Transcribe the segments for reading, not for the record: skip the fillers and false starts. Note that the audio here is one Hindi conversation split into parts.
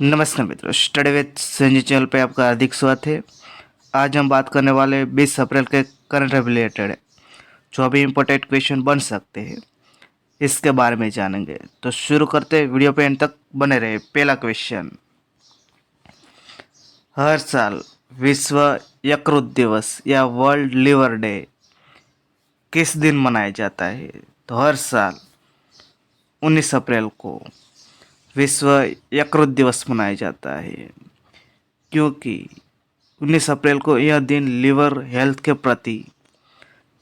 नमस्कार मित्रों, स्टडी विद संजय चैनल पे आपका हार्दिक स्वागत है। आज हम बात करने वाले 20 अप्रैल के करंट रिलेटेड जो अभी इम्पोर्टेंट क्वेश्चन बन सकते हैं इसके बारे में जानेंगे। तो शुरू करते, वीडियो पे एंड तक बने रहे। पहला क्वेश्चन, हर साल विश्व यकृत दिवस या वर्ल्ड लिवर डे किस दिन मनाया जाता है? तो हर साल 19 अप्रैल को विश्व यकृत दिवस मनाया जाता है, क्योंकि 19 अप्रैल को यह दिन लिवर हेल्थ के प्रति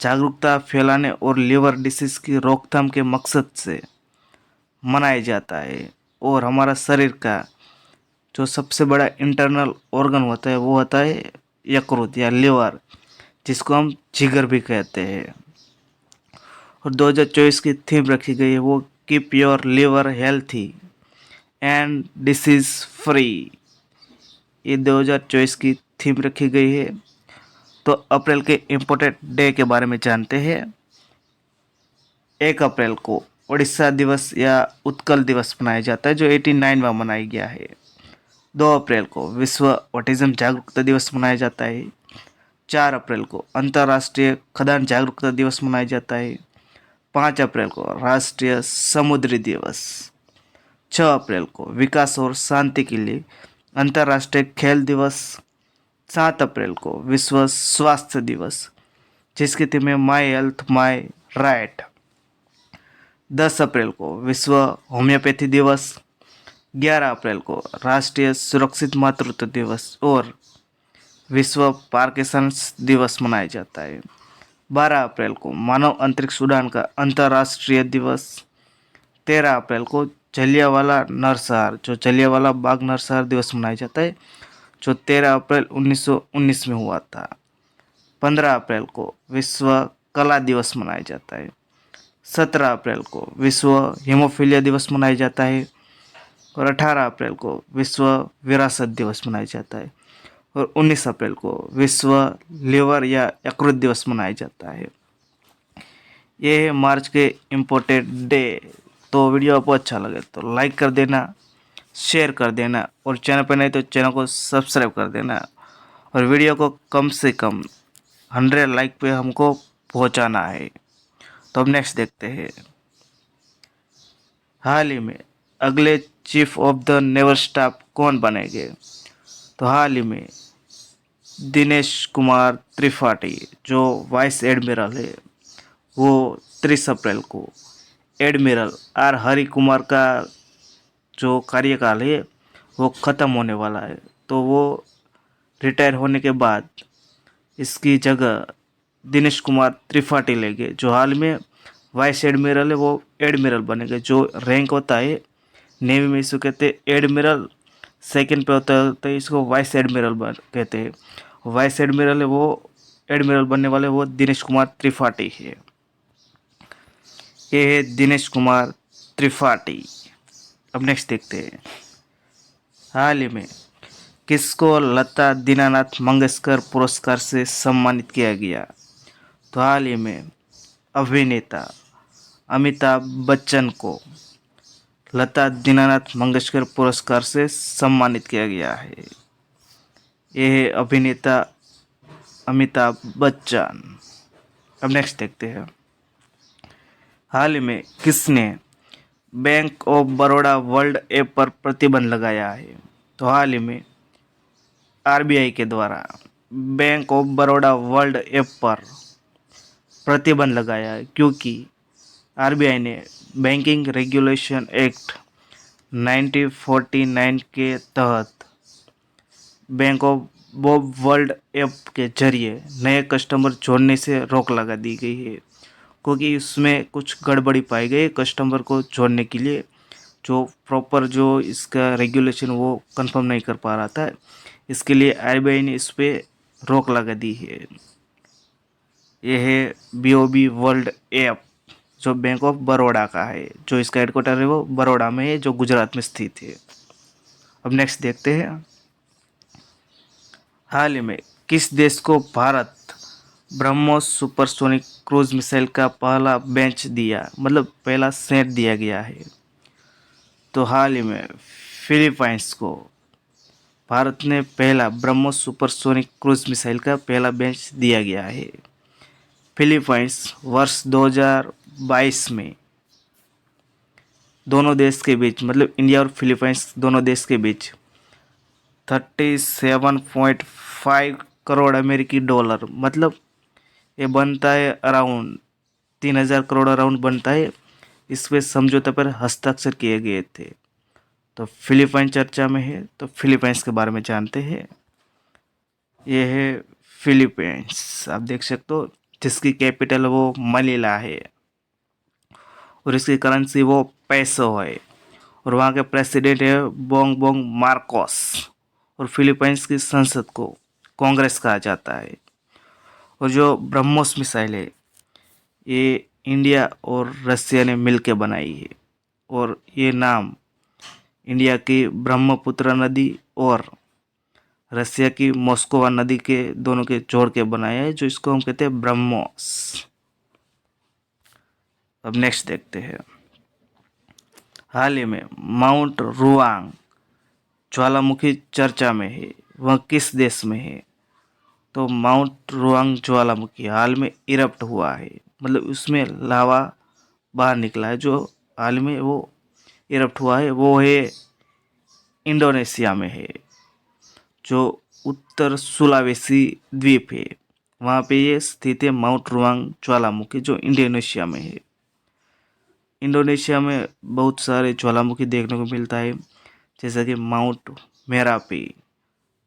जागरूकता फैलाने और लिवर डिसीज की रोकथाम के मकसद से मनाया जाता है। और हमारा शरीर का जो सबसे बड़ा इंटरनल ऑर्गन होता है वो होता है यकृत या लिवर, जिसको हम जिगर भी कहते हैं। और 2024 की थीम रखी गई है वो keep your liver healthy and disease free. ये 2024 की थीम रखी गई है। तो अप्रैल के इम्पोर्टेंट डे के बारे में जानते हैं। 1 अप्रैल को उड़ीसा दिवस या उत्कल दिवस मनाया जाता है जो 89 में मनाया गया है। 2 अप्रैल को विश्व ऑटिज्म जागरूकता दिवस मनाया जाता है। 4 अप्रैल को अंतर्राष्ट्रीय खदान जागरूकता दिवस मनाया जाता है। 5 अप्रैल को राष्ट्रीय समुद्री दिवस। 6 अप्रैल को विकास और शांति के लिए अंतर्राष्ट्रीय खेल दिवस। 7 अप्रैल को विश्व स्वास्थ्य दिवस, जिसकी थीम है माई हेल्थ माई राइट। 10 अप्रैल को विश्व होम्योपैथी दिवस। 11 अप्रैल को राष्ट्रीय सुरक्षित मातृत्व दिवस और विश्व पार्किंसंस दिवस मनाया जाता है। 12 अप्रैल को मानव अंतरिक्ष उड़ान का अंतर्राष्ट्रीय दिवस। 13 अप्रैल को जलियांवाला नरसंहार जो जलियांवाला बाग नरसंहार दिवस मनाया जाता है जो 13 अप्रैल 1919 में हुआ था। 15 अप्रैल को विश्व कला दिवस मनाया जाता है। 17 अप्रैल को विश्व हीमोफीलिया दिवस मनाया जाता है। और 18 अप्रैल को विश्व विरासत दिवस मनाया जाता है। और 19 अप्रैल को विश्व लिवर या यकृत दिवस मनाया जाता है। ये है मार्च के इम्पोर्टेंट डे। तो वीडियो आपको अच्छा लगे तो लाइक कर देना, शेयर कर देना, और चैनल पर नहीं तो चैनल को सब्सक्राइब कर देना। और वीडियो को कम से कम 100 लाइक पे हमको पहुंचाना है। तो अब नेक्स्ट देखते हैं। हाल ही में अगले chief of the naval staff कौन बनेंगे? तो हाल ही में दिनेश कुमार त्रिपाठी जो वाइस एडमिरल है वो 30 अप्रैल को एडमिरल आर हरि कुमार का जो कार्यकाल है वो ख़त्म होने वाला है। तो वो रिटायर होने के बाद इसकी जगह दिनेश कुमार त्रिपाठी लेंगे। जो हाल में वाइस एडमिरल है वो एडमिरल बनेंगे। जो रैंक होता है नेवी में इसको कहते हैं एडमिरल, सेकंड पे होता है तो इसको वाइस एडमिरल कहते हैं। वाइस एडमिरल है वो एडमिरल बनने वाले वो दिनेश कुमार त्रिपाठी है। ये है दिनेश कुमार त्रिपाठी। अब नेक्स्ट देखते हैं। हाल ही में किसको लता दीनानाथ मंगेशकर पुरस्कार से सम्मानित किया गया? तो हाल ही में अभिनेता अमिताभ बच्चन को लता दीनानाथ मंगेशकर पुरस्कार से सम्मानित किया गया है। यह है अभिनेता अमिताभ बच्चन। अब नेक्स्ट देखते हैं। हाल ही में किसने bank of Baroda world app पर प्रतिबंध लगाया है? तो हाल ही में आरबीआई के द्वारा bank of Baroda world app पर प्रतिबंध लगाया है, क्योंकि आरबीआई ने बैंकिंग रेगुलेशन एक्ट 1949 के तहत बैंक ऑफ वर्ल्ड ऐप के जरिए नए कस्टमर जोड़ने से रोक लगा दी गई है, क्योंकि उसमें कुछ गड़बड़ी पाई गई कस्टमर को जोड़ने के लिए। जो प्रॉपर जो इसका रेगुलेशन वो कंफर्म नहीं कर पा रहा था, इसके लिए आरबीआई ने इस पर रोक लगा दी है। यह है बीओबी वर्ल्ड ऐप जो बैंक ऑफ बड़ौदा का है। जो इसका हेडक्वार्टर है वो बड़ौदा में है जो गुजरात में स्थित है। अब नेक्स्ट देखते हैं। हाल ही में किस देश को Bharat BrahMos supersonic cruise missile का पहला बेंच दिया, मतलब पहला सेट दिया गया है? तो हाल ही में फिलीपाइंस को भारत ने पहला ब्रह्मोस सुपरसोनिक क्रूज मिसाइल का पहला बेंच दिया गया है। फिलीपाइंस वर्ष 2022 में दोनों देश के बीच, मतलब इंडिया और फिलीपाइंस दोनों देश के बीच 37.5 करोड़ अमेरिकी डॉलर, मतलब ये बनता है अराउंड 3,000 करोड़ अराउंड बनता है। इस पे समझौते पर हस्ताक्षर किए गए थे। तो फिलीपाइन चर्चा में है, तो फिलीपाइंस के बारे में जानते हैं। ये है फिलीपींस, आप देख सकते हो, जिसकी कैपिटल वो मनीला है और इसकी करेंसी वो पैसो है और वहाँ के प्रेसिडेंट है बोंग बोंग मार्कोस। और फिलीपाइंस की संसद को कांग्रेस कहा जाता है। और जो ब्रह्मोस मिसाइल है ये इंडिया और रसिया ने मिलकर बनाई है और ये नाम इंडिया की ब्रह्मपुत्र नदी और रसिया की मॉस्कोवा नदी के दोनों के जोड़ के बनाया है, जो इसको हम कहते हैं ब्रह्मोस। अब नेक्स्ट देखते हैं। हाल ही में माउंट रुआंग ज्वालामुखी चर्चा में है, वह किस देश में है? तो माउंट रुआंग ज्वालामुखी हाल में इरप्ट हुआ है, मतलब उसमें लावा बाहर निकला है। जो हाल में वो इरप्ट हुआ है वो है इंडोनेशिया में है, जो उत्तर सुलावेसी द्वीप है वहाँ पे ये स्थित है माउंट रुआंग ज्वालामुखी, जो इंडोनेशिया में है। इंडोनेशिया में बहुत सारे ज्वालामुखी देखने को मिलता है, जैसा कि माउंट मेरापी,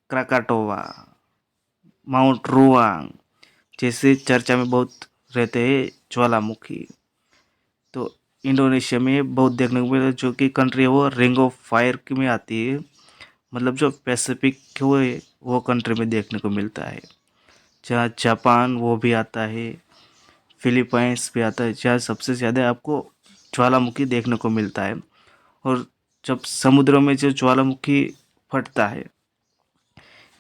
क्राकाटोवा, माउंट रुआंग जैसे चर्चा में बहुत रहते हैं ज्वालामुखी। तो इंडोनेशिया में बहुत देखने को मिलता है, जो कि कंट्री है वो रिंग ऑफ फायर में आती है, मतलब जो पैसिफिक वो कंट्री में देखने को मिलता है। जहाँ जापान वो भी आता है, फिलीपाइंस भी आता है, जहाँ सबसे ज़्यादा आपको ज्वालामुखी देखने को मिलता है। और जब समुद्रों में जो ज्वालामुखी फटता है,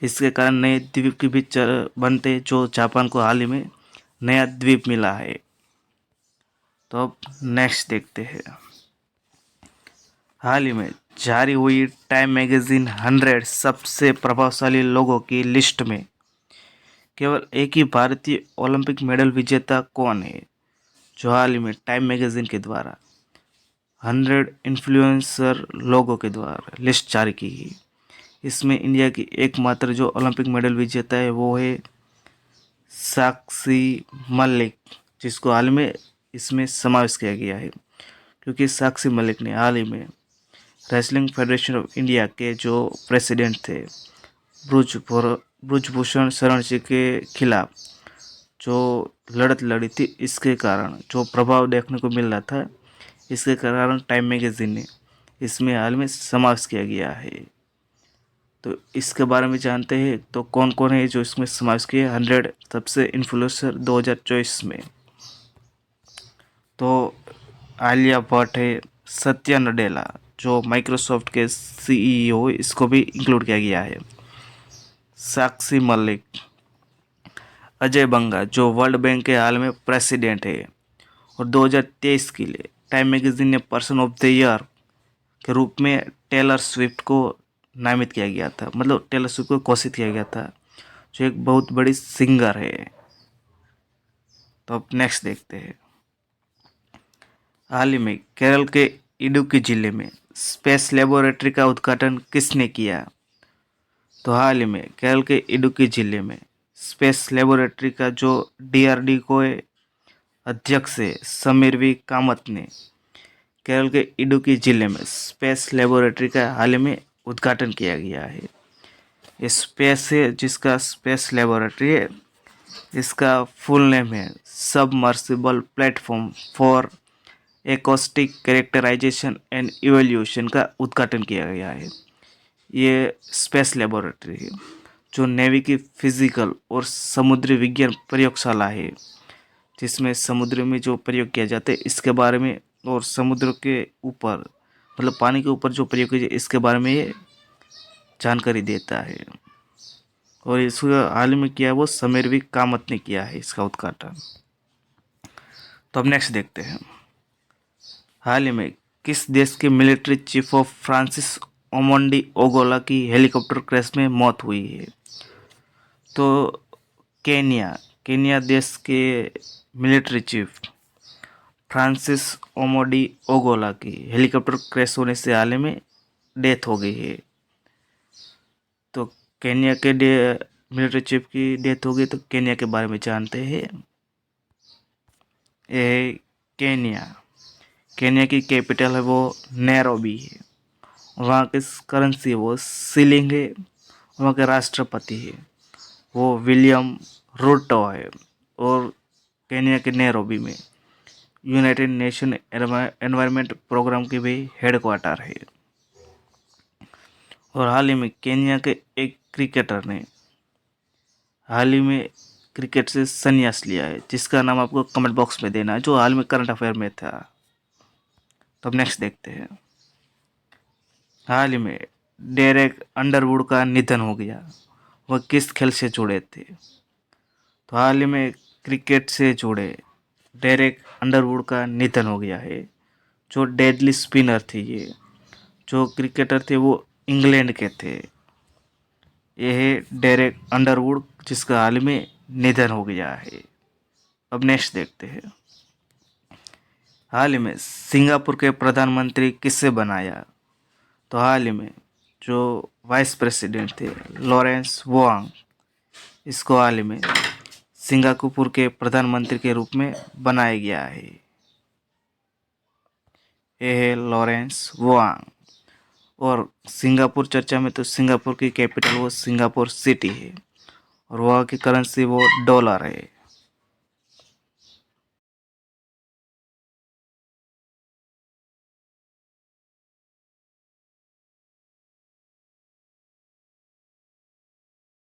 इसके कारण नए द्वीप के बीच बनते हैं, जो जापान को हाल ही में नया द्वीप मिला है। तो अब नेक्स्ट देखते हैं। हाल ही में जारी हुई टाइम मैगजीन 100 सबसे प्रभावशाली लोगों की लिस्ट में केवल एक ही भारतीय ओलंपिक मेडल विजेता कौन है, जो हाल ही में टाइम मैगजीन के द्वारा 100 इन्फ्लुएंसर लोगों के द्वारा लिस्ट जारी की गई। इसमें इंडिया की एकमात्र जो ओलंपिक मेडल विजेता है वो है साक्षी मलिक, जिसको हाल में इसमें समावेश किया गया है, क्योंकि साक्षी मलिक ने हाल ही में रेसलिंग फेडरेशन ऑफ इंडिया के जो प्रेसिडेंट थे ब्रुजभूषण शरण जी के खिलाफ जो लड़त लड़ी थी, इसके कारण जो प्रभाव देखने को मिल रहा था, इसके कारण टाइम मैगजीन ने इसमें हाल में समावेश किया गया है। तो इसके बारे में जानते हैं, तो कौन कौन है जो इसमें समावेश किए 100 सबसे इन्फ्लुएंसर 2024 में। तो आलिया भट्ट है, सत्या नडेला जो माइक्रोसॉफ्ट के सीईओ, इसको भी इंक्लूड किया गया है, साक्षी मलिक, अजय बंगा जो वर्ल्ड बैंक के हाल में प्रेसिडेंट है और 2023 के लिए टाइम मैगजीन ने पर्सन ऑफ द ईयर के रूप में टेलर स्विफ्ट को नामित किया गया था, मतलब टेलर स्विफ्ट को घोषित किया गया था, जो एक बहुत बड़ी सिंगर है। तो अब नेक्स्ट देखते हैं। हाल ही में केरल के इडुक्की जिले में स्पेस लेबोरेटरी का उद्घाटन किसने किया? तो हाल ही में केरल के इडुक्की जिले में स्पेस लेबोरेटरी का जो डीआरडीओ के अध्यक्ष है समीर वी कामत ने केरल के इडुक्की जिले में स्पेस लेबोरेटरी का हाल ही में उद्घाटन किया गया है। ये स्पेस है, जिसका स्पेस लेबोरेटरी है, इसका फुल नेम है submersible platform for acoustic characterisation and evolution का उद्घाटन किया गया है। ये स्पेस लेबोरेटरी है जो नेवी की फिजिकल और समुद्री विज्ञान प्रयोगशाला है, जिसमें समुद्र में जो प्रयोग किया जाता है इसके बारे में, और समुद्र के ऊपर मतलब पानी के ऊपर जो प्रयोग किया जाए इसके बारे में ये जानकारी देता है। और इसका हाल में किया वो समीर वी कामत ने किया है इसका उद्घाटन। तो अब नेक्स्ट देखते हैं। हाल ही में किस देश के मिलिट्री चीफ ऑफ फ्रांसिस ओमंडी ओगोला की हेलीकॉप्टर क्रैश में मौत हुई है। तो केनिया केनिया देश के मिलिट्री चीफ फ्रांसिस ओमोडी ओगोला की हेलीकॉप्टर क्रैश होने से हाल ही में डेथ हो गई है। तो केनिया के मिलिट्री चीफ की डेथ हो गई, तो केनिया के बारे में जानते हैं। ये है केनिया। केनिया की कैपिटल है वो नैरोबी है। वहाँ की करेंसी वो शिलिंग है। वहाँ के राष्ट्रपति है वो विलियम रूटो है। और केनिया के नैरोबी में यूनाइटेड नेशन एनवायरनमेंट प्रोग्राम की भी हेडक्वार्टर है। और हाल ही में केनिया के एक क्रिकेटर ने हाल ही में क्रिकेट से संन्यास लिया है, जिसका नाम आपको कमेंट बॉक्स में देना है, जो हाल में करंट अफेयर में था। तो अब नेक्स्ट देखते हैं। हाल ही में डेरेक अंडरवुड का निधन हो गया। वह किस खेल से जुड़े थे? तो हाल ही में क्रिकेट से जुड़े डेरेक अंडरवुड का निधन हो गया है। जो डेडली स्पिनर थे, ये जो क्रिकेटर थे वो इंग्लैंड के थे। ये है डेरेक अंडरवुड, जिसका हाल में निधन हो गया है। अब नेक्स्ट देखते हैं। हाल ही में सिंगापुर के प्रधानमंत्री किससे बनाया? तो हाल ही में जो वाइस प्रेसिडेंट थे लॉरेंस वोंग, इसको हाल ही में सिंगापुर के प्रधानमंत्री के रूप में बनाया गया है। ये है लॉरेंस वोंग। और सिंगापुर चर्चा में, तो सिंगापुर की कैपिटल वो सिंगापुर सिटी है। और वहाँ की करेंसी वो डॉलर है।